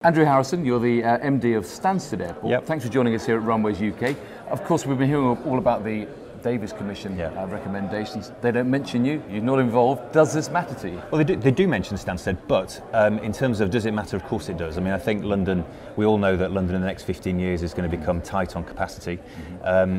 Andrew Harrison, you're the MD of Stanstead Airport. Yep. Thanks for joining us here at Runways UK. Of course, we've been hearing all about the Davis Commission recommendations. They don't mention you, you're not involved. Does this matter to you? Well, they do mention Stanstead, but in terms of does it matter, of course it does. I mean, I think London, we all know that London in the next 15 years is going to become tight on capacity.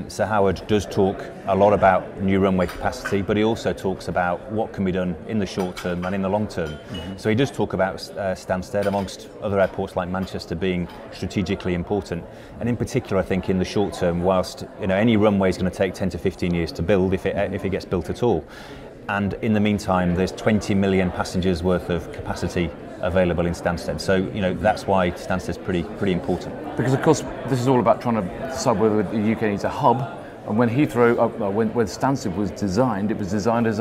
Sir Howard does talk a lot about new runway capacity, but he also talks about what can be done in the short term and in the long term. So he does talk about Stanstead, amongst other airports like Manchester, being strategically important. And in particular, I think in the short term, whilst any runway is going to take 10 to 15 years to build, if it gets built at all. And in the meantime, there's 20 million passengers worth of capacity available in Stanstead. So that's why Stanstead's pretty important. Because of course, this is all about trying to decide whether the UK needs a hub. And when Heathrow, when Stanstead was designed, it was designed as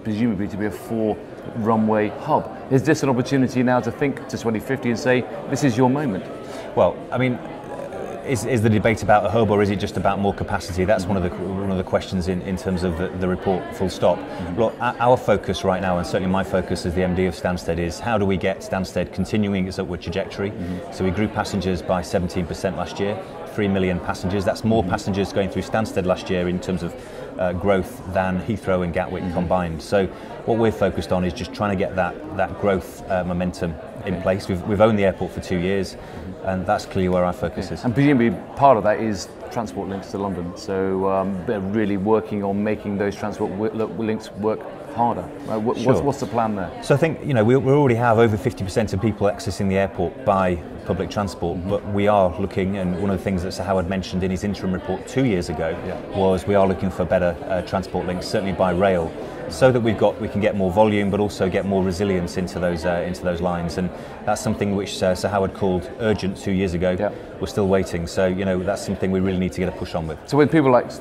presumably to be a 4-runway hub. Is this an opportunity now to think to 2050 and say, this is your moment? Well, I mean, is the debate about a hub, or is it just about more capacity? That's one of the questions in terms of the report, full stop. Look, our focus right now, and certainly my focus as the MD of Stanstead, is how do we get Stanstead continuing its upward trajectory. So we grew passengers by 17% last year, 3 million passengers. That's more passengers going through Stanstead last year in terms of growth than Heathrow and Gatwick combined. So what we're focused on is just trying to get that growth momentum in place. We've owned the airport for 2 years, and that's clearly where our focus is. And presumably part of that is transport links to London. So they're really working on making those transport links work harder. What's the plan there? So I think we already have over 50% of people accessing the airport by public transport, but we are looking, and one of the things that Sir Howard mentioned in his interim report 2 years ago was we are looking for better transport links, certainly by rail, so that we can get more volume, but also get more resilience into those lines. And that's something which Sir Howard called urgent 2 years ago. We're still waiting, so that's something we really need to get a push on with. So when people like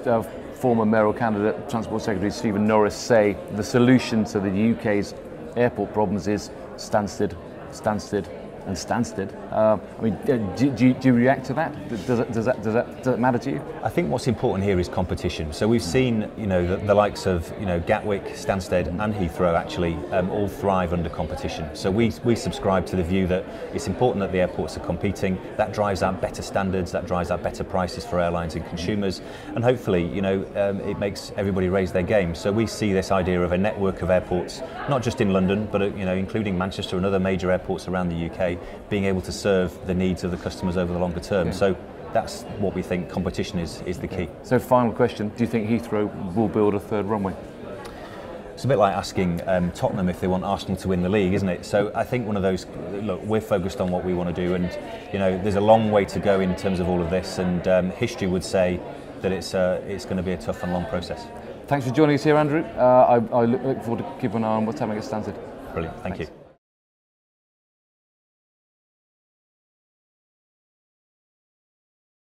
former mayoral candidate Transport Secretary Stephen Norris say the solution to the UK's airport problems is Stanstead, and Stanstead. I mean, do you react to that? Does that matter to you? I think what's important here is competition. So we've seen, the likes of, Gatwick, Stansted, and Heathrow actually all thrive under competition. So we subscribe to the view that it's important that the airports are competing. That drives out better standards. That drives out better prices for airlines and consumers. And hopefully, it makes everybody raise their game. So we see this idea of a network of airports, not just in London, but including Manchester and other major airports around the UK, being able to serve the needs of the customers over the longer term. So that's what we think competition is the key. So final question, do you think Heathrow will build a 3rd runway? It's a bit like asking Tottenham if they want Arsenal to win the league, isn't it? So I think one of those, look, we're focused on what we want to do, and there's a long way to go in terms of all of this, and history would say that it's going to be a tough and long process. Thanks for joining us here, Andrew. I look forward to keeping an eye on what's happening at Stanstead. Brilliant, thank you.